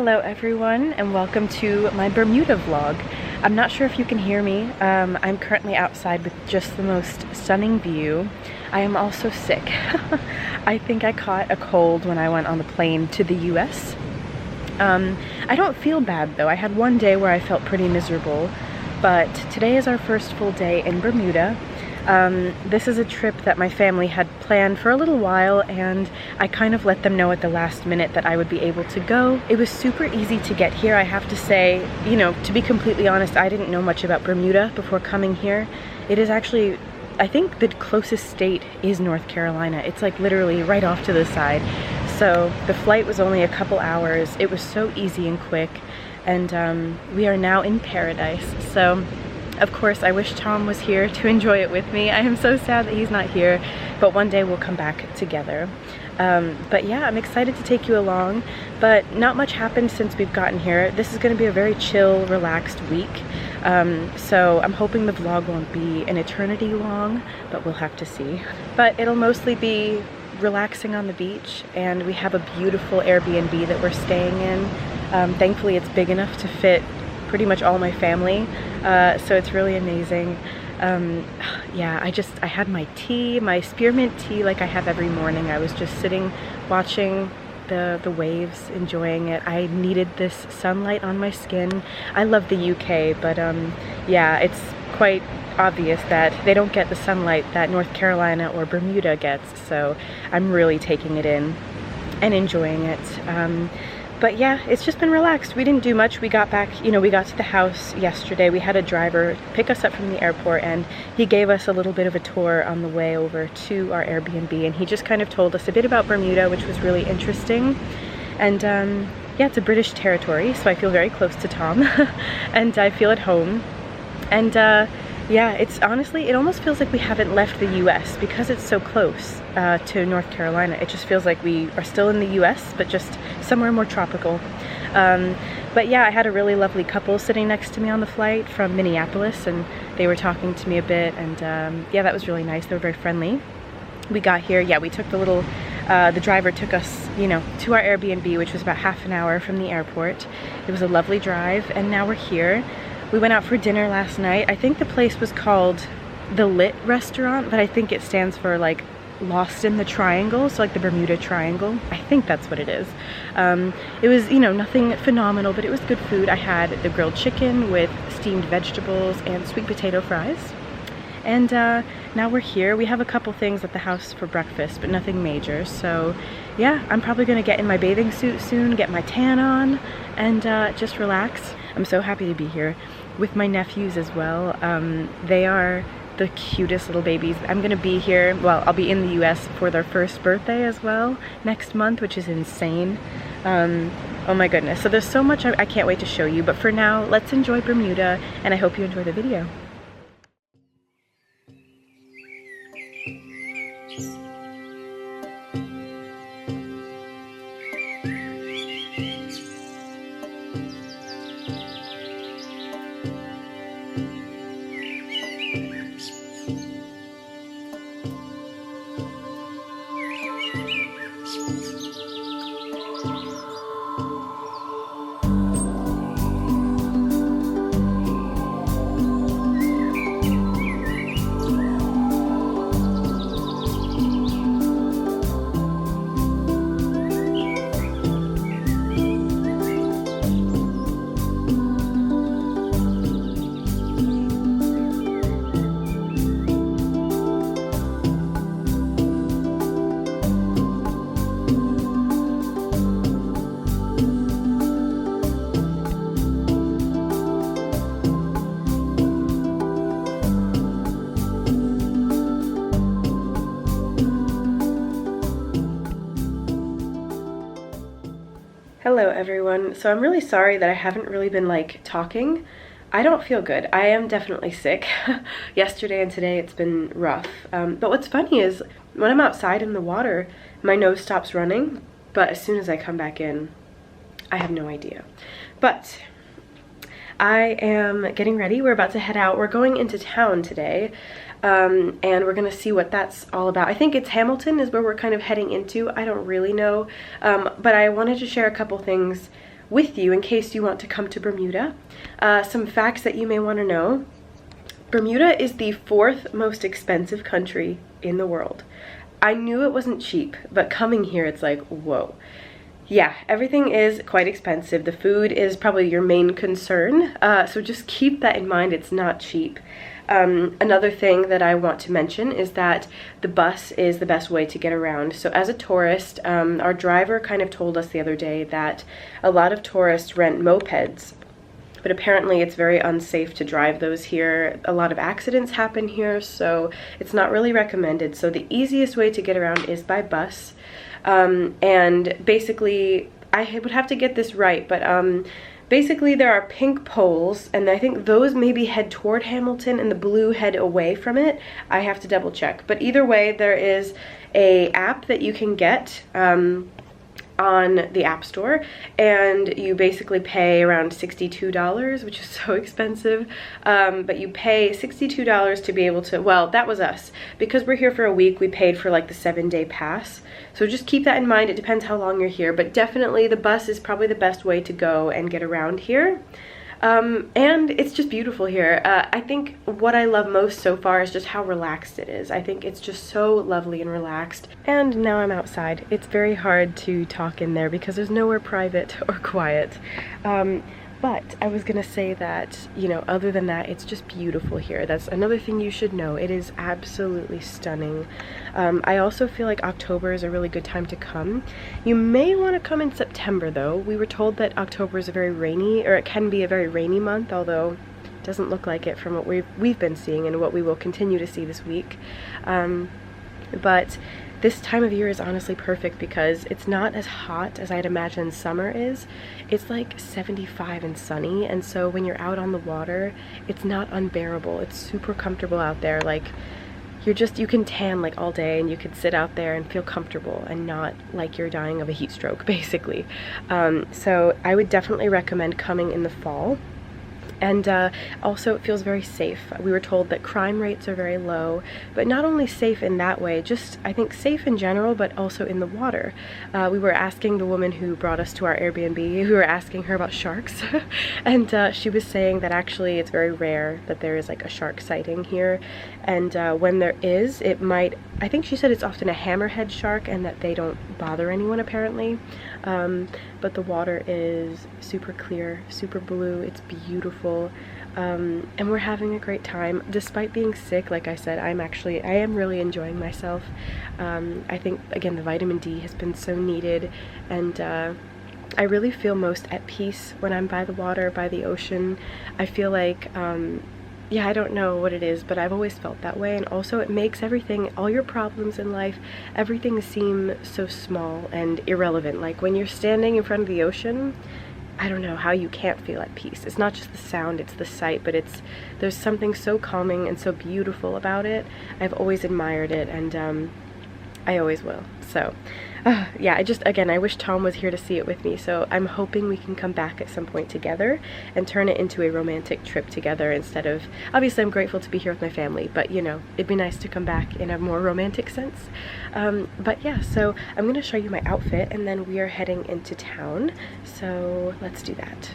Hello everyone and welcome to my Bermuda vlog. I'm not sure if you can hear me. I'm currently outside with just the most stunning view. I am also sick. I think I caught a cold when I went on the plane to the US. I don't feel bad though. I had one day where I felt pretty miserable, but today is our first full day in Bermuda. This is a trip that my family had planned for a little while, and I kind of let them know at the last minute that I would be able to go. It was super easy to get here, I have to say. You know, to be completely honest, I didn't know much about Bermuda before coming here. It is actually, I think the closest state is North Carolina. It's like literally right off to the side. So the flight was only a couple hours. It was so easy and quick, and we are now in paradise. So of course, I wish Tom was here to enjoy it with me. I am so sad that he's not here, but one day we'll come back together. But yeah, I'm excited to take you along, but not much happened since we've gotten here. This is going to be a very chill, relaxed week. So I'm hoping the vlog won't be an eternity long, but we'll have to see. But it'll mostly be relaxing on the beach, and we have a beautiful Airbnb that we're staying in. Thankfully, it's big enough to fit pretty much all my family, so it's really amazing. Yeah, I had my tea, my spearmint tea, like I have every morning. I was just sitting watching the waves, enjoying it. I needed this sunlight on my skin. I love the UK, but yeah, it's quite obvious that they don't get the sunlight that North Carolina or Bermuda gets, so I'm really taking it in and enjoying it. But yeah, it's just been relaxed. We didn't do much. We got back, you know, we got to the house yesterday. We had a driver pick us up from the airport, and he gave us a little bit of a tour on the way over to our Airbnb, and he just kind of told us a bit about Bermuda, which was really interesting. And yeah, it's a British territory, so I feel very close to Tom and I feel at home. And yeah, it's honestly, it almost feels like we haven't left the US because it's so close to North Carolina. It just feels like we are still in the US, but just somewhere more tropical. But yeah, I had a really lovely couple sitting next to me on the flight from Minneapolis, and they were talking to me a bit, and yeah, that was really nice. They were very friendly. We got here, yeah, we took the little, the driver took us, you know, to our Airbnb, which was about half an hour from the airport. It was a lovely drive, and now we're here. We went out for dinner last night. I think the place was called the Lit Restaurant, but I think it stands for like Lost in the Triangle, so like the Bermuda Triangle. I think that's what it is. It was, you know, nothing phenomenal, but it was good food. I had the grilled chicken with steamed vegetables and sweet potato fries. And now we're here. We have a couple things at the house for breakfast, but nothing major. So yeah, I'm probably gonna get in my bathing suit soon, get my tan on, and just relax. I'm so happy to be here with my nephews as well. They are the cutest little babies. I'm gonna be here, well, I'll be in the US for their first birthday as well next month, which is insane. Oh my goodness. So there's so much I can't wait to show you, but for now, let's enjoy Bermuda, and I hope you enjoy the video. Hello everyone. So I'm really sorry that I haven't really been like talking. I don't feel good. I am definitely sick. Yesterday and today it's been rough. But what's funny is when I'm outside in the water, my nose stops running, but as soon as I come back in, I have no idea. But I am getting ready. We're about to head out. We're going into town today. And we're gonna see what that's all about. I think it's Hamilton is where we're kind of heading into. I don't really know, but I wanted to share a couple things with you in case you want to come to Bermuda. Some facts that you may want to know. Bermuda is the 4th most expensive country in the world. I knew it wasn't cheap, but coming here it's like, whoa. Yeah, everything is quite expensive. The food is probably your main concern, so just keep that in mind. It's not cheap. Another thing that I want to mention is that the bus is the best way to get around. So as a tourist, our driver kind of told us the other day that a lot of tourists rent mopeds, but apparently it's very unsafe to drive those here. A lot of accidents happen here, so it's not really recommended. So the easiest way to get around is by bus. And basically, I would have to get this right, but basically there are pink poles, and I think those maybe head toward Hamilton and the blue head away from it. I have to double check. But either way, there is a app that you can get on the App Store, and you basically pay around $62, which is so expensive, but you pay $62 to be able to, well, that was us. Because we're here for a week, we paid for like the 7-day pass. So just keep that in mind. It depends how long you're here, but definitely the bus is probably the best way to go and get around here. And it's just beautiful here. I think what I love most so far is just how relaxed it is. I think it's just so lovely and relaxed. And now I'm outside. It's very hard to talk in there because there's nowhere private or quiet. But I was gonna say that, you know, other than that, it's just beautiful here. That's another thing you should know. It is absolutely stunning. I also feel like October is a really good time to come. You may want to come in September though. We were told that October is a very rainy, or it can be a very rainy month, although it doesn't look like it from what we've been seeing and what we will continue to see this week. But this time of year is honestly perfect because it's not as hot as I'd imagine summer is. It's like 75 and sunny, and so when you're out on the water, it's not unbearable. It's super comfortable out there. Like, you can tan like all day, and you can sit out there and feel comfortable and not like you're dying of a heat stroke, basically. So I would definitely recommend coming in the fall. And also it feels very safe. We were told that crime rates are very low, but not only safe in that way, just I think safe in general, but also in the water. We were asking the woman who brought us to our Airbnb, we were asking her about sharks, and she was saying that actually it's very rare that there is like a shark sighting here, and when there is, it might, I think she said it's often a hammerhead shark and that they don't bother anyone apparently. But the water is super clear, super blue, it's beautiful, and we're having a great time. Despite being sick, like I said, I am really enjoying myself. I think, again, the vitamin D has been so needed, and I really feel most at peace when I'm by the water, by the ocean. I feel like, yeah, I don't know what it is, but I've always felt that way. And also it makes everything, all your problems in life, everything seem so small and irrelevant. Like when you're standing in front of the ocean, I don't know how you can't feel at peace. It's not just the sound, it's the sight, but there's something so calming and so beautiful about it. I've always admired it, and I always will. So yeah, again, I wish Tom was here to see it with me, so I'm hoping we can come back at some point together and turn it into a romantic trip together instead of, obviously I'm grateful to be here with my family, but you know, it'd be nice to come back in a more romantic sense. But yeah, so I'm gonna show you my outfit and then we are heading into town, so let's do that.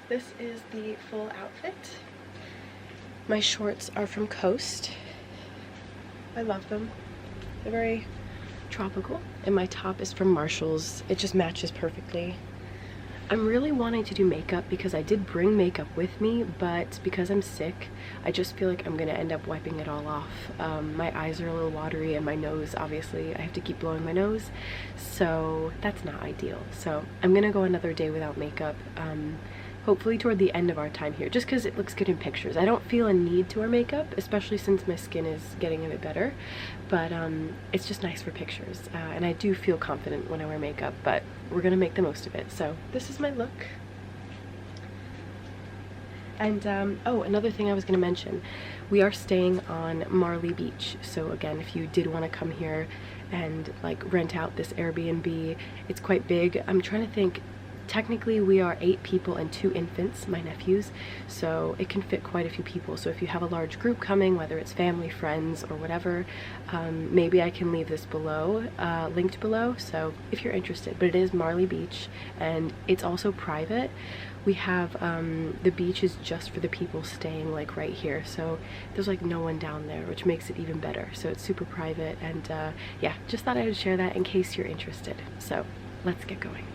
This is the full outfit. My shorts are from Coast. I love them. They're very tropical, and my top is from Marshall's. It just matches perfectly. I'm really wanting to do makeup because I did bring makeup with me, but because I'm sick, I just feel like I'm gonna end up wiping it all off. My eyes are a little watery, and my nose, obviously, I have to keep blowing my nose, so that's not ideal. So I'm gonna go another day without makeup, hopefully toward the end of our time here, just because it looks good in pictures. I don't feel a need to wear makeup, especially since my skin is getting a bit better, but it's just nice for pictures, and I do feel confident when I wear makeup, but we're gonna make the most of it. So this is my look. And oh, another thing I was gonna mention, we are staying on Marley Beach, so again, if you did want to come here and like rent out this Airbnb, it's quite big. I'm trying to think, Technically we are 8 people and 2 infants, my nephews, so it can fit quite a few people. So if you have a large group coming, whether it's family, friends, or whatever, maybe I can leave this below, linked below, so if you're interested. But it is Marley Beach, and it's also private. We have the beach is just for the people staying like right here, so there's like no one down there, which makes it even better. So it's super private, and yeah, just thought I would share that in case you're interested. So let's get going.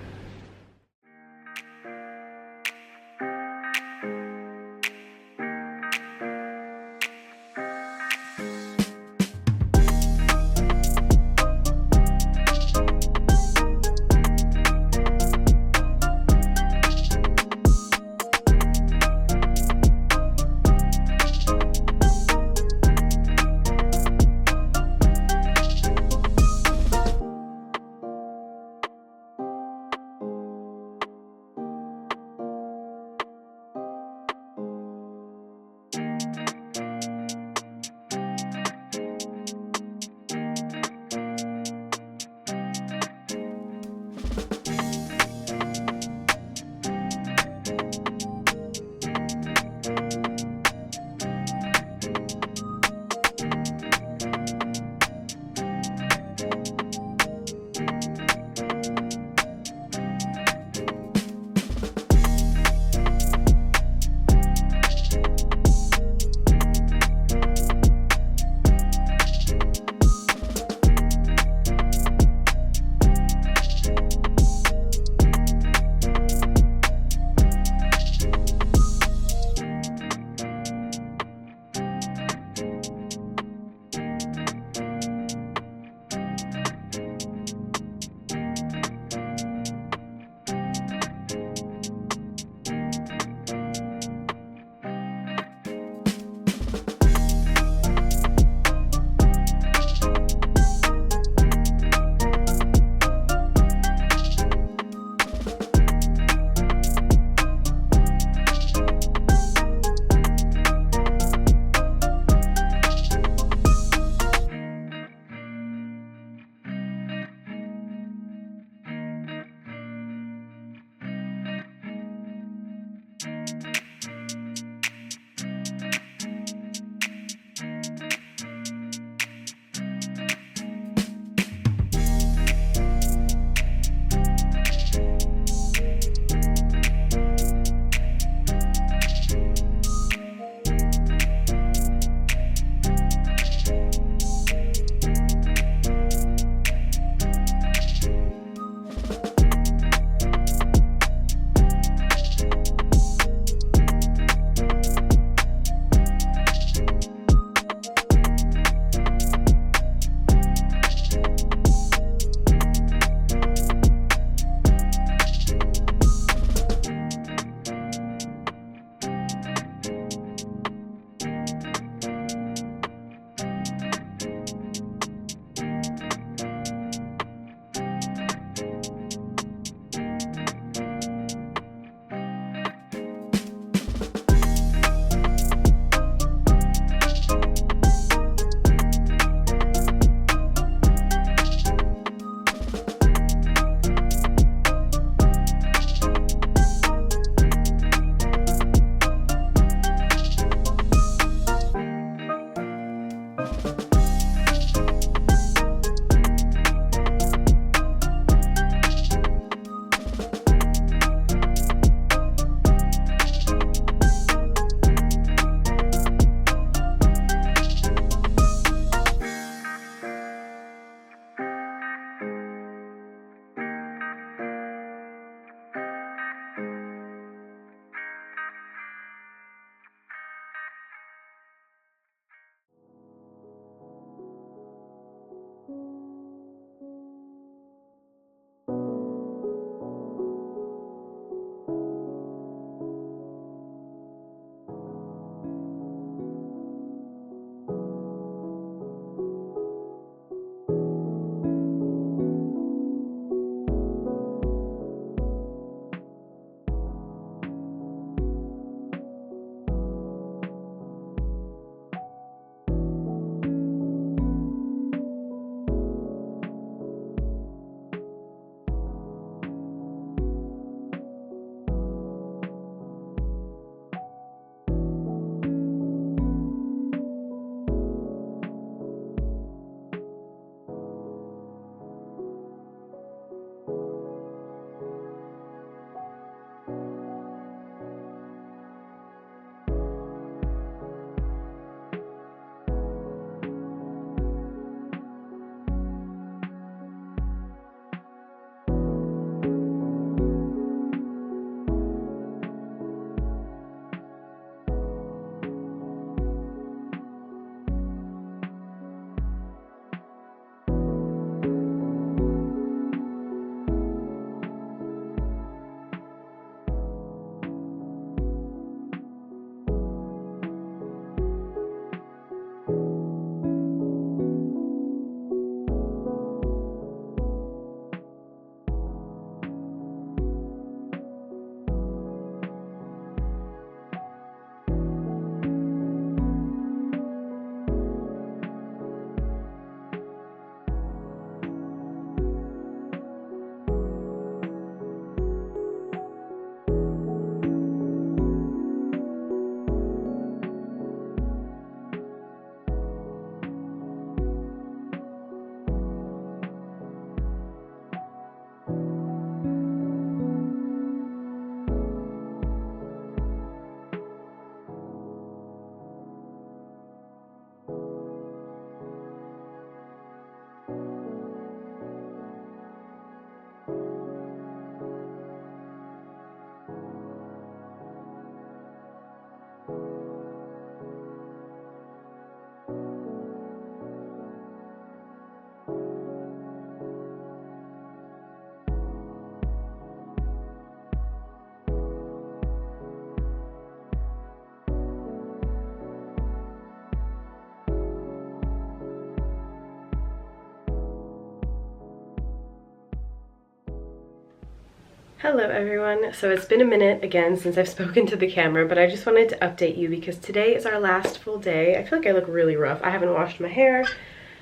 Hello everyone. So it's been a minute again since I've spoken to the camera, but I just wanted to update you because today is our last full day. I feel like I look really rough. I haven't washed my hair.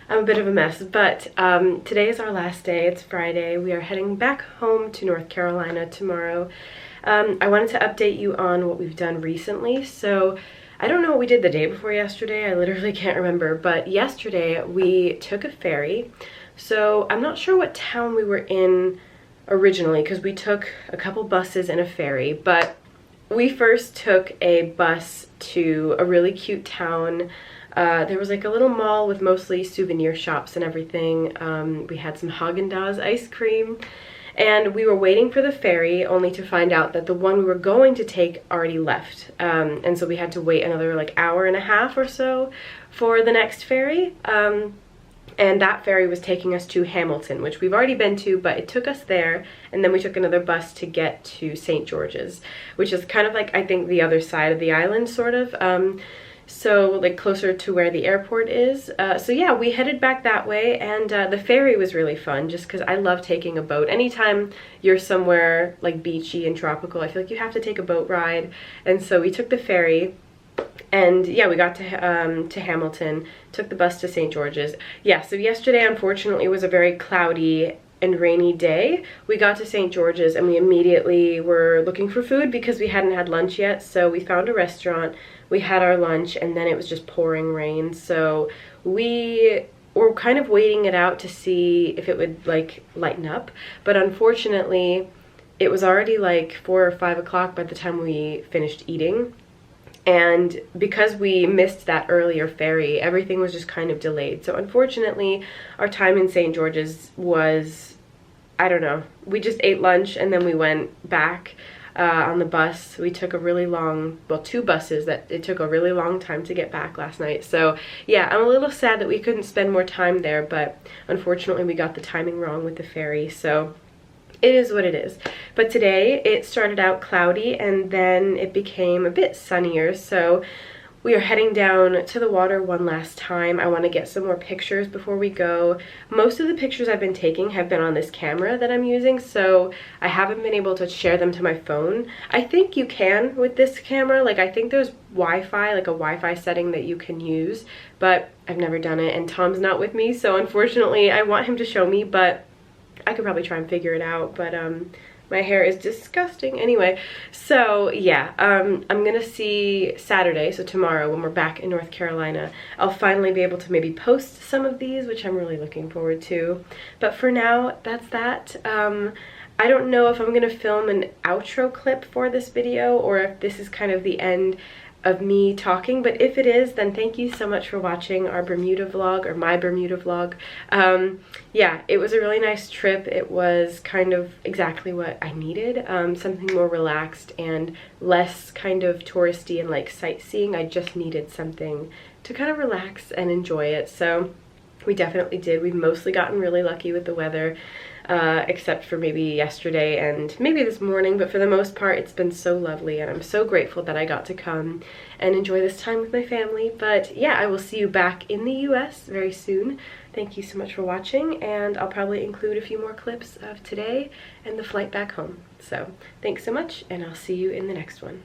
I'm a bit of a mess, but today is our last day. It's Friday. We are heading back home to North Carolina tomorrow. I wanted to update you on what we've done recently. So I don't know what we did the day before yesterday. I literally can't remember, but yesterday we took a ferry. So I'm not sure what town we were in originally because we took a couple buses and a ferry, but we first took a bus to a really cute town. There was like a little mall with mostly souvenir shops and everything. We had some Haagen-Dazs ice cream, and we were waiting for the ferry only to find out that the one we were going to take already left. And so we had to wait another like hour and a half or so for the next ferry. And that ferry was taking us to Hamilton, which we've already been to, but it took us there, and then we took another bus to get to St. George's, which is kind of like, I think, the other side of the island, sort of. So like closer to where the airport is. So yeah, we headed back that way, and the ferry was really fun just because I love taking a boat. Anytime you're somewhere like beachy and tropical, I feel like you have to take a boat ride, and so we took the ferry. And yeah, we got to Hamilton, took the bus to St. George's. Yeah, so yesterday, unfortunately, was a very cloudy and rainy day. We got to St. George's and we immediately were looking for food because we hadn't had lunch yet. So we found a restaurant, we had our lunch, and then it was just pouring rain. So we were kind of waiting it out to see if it would like lighten up. But unfortunately, it was already like 4 or 5 o'clock by the time we finished eating. And because we missed that earlier ferry, everything was just kind of delayed. So unfortunately, our time in St. George's was, I don't know, we just ate lunch and then we went back on the bus. We took a really long, well, 2 buses that it took a really long time to get back last night. So yeah, I'm a little sad that we couldn't spend more time there, but unfortunately we got the timing wrong with the ferry. So it is what it is. But today it started out cloudy and then it became a bit sunnier. So we are heading down to the water one last time. I want to get some more pictures before we go. Most of the pictures I've been taking have been on this camera that I'm using, so I haven't been able to share them to my phone. I think you can with this camera. Like, I think there's Wi-Fi, like a Wi-Fi setting that you can use, but I've never done it and Tom's not with me, so unfortunately I want him to show me, but I could probably try and figure it out, but my hair is disgusting. Anyway, so yeah, I'm gonna see Saturday, so tomorrow when we're back in North Carolina, I'll finally be able to maybe post some of these, which I'm really looking forward to. But for now, that's that. I don't know if I'm gonna film an outro clip for this video or if this is kind of the end of me talking, but if it is, then thank you so much for watching our Bermuda vlog, or my Bermuda vlog. Yeah, it was a really nice trip. It was kind of exactly what I needed, something more relaxed and less kind of touristy and like sightseeing. I just needed something to kind of relax and enjoy it, so we definitely did. We've mostly gotten really lucky with the weather, except for maybe yesterday and maybe this morning, but for the most part it's been so lovely, and I'm so grateful that I got to come and enjoy this time with my family. But yeah, I will see you back in the US very soon. Thank you so much for watching, and I'll probably include a few more clips of today and the flight back home. So thanks so much, and I'll see you in the next one.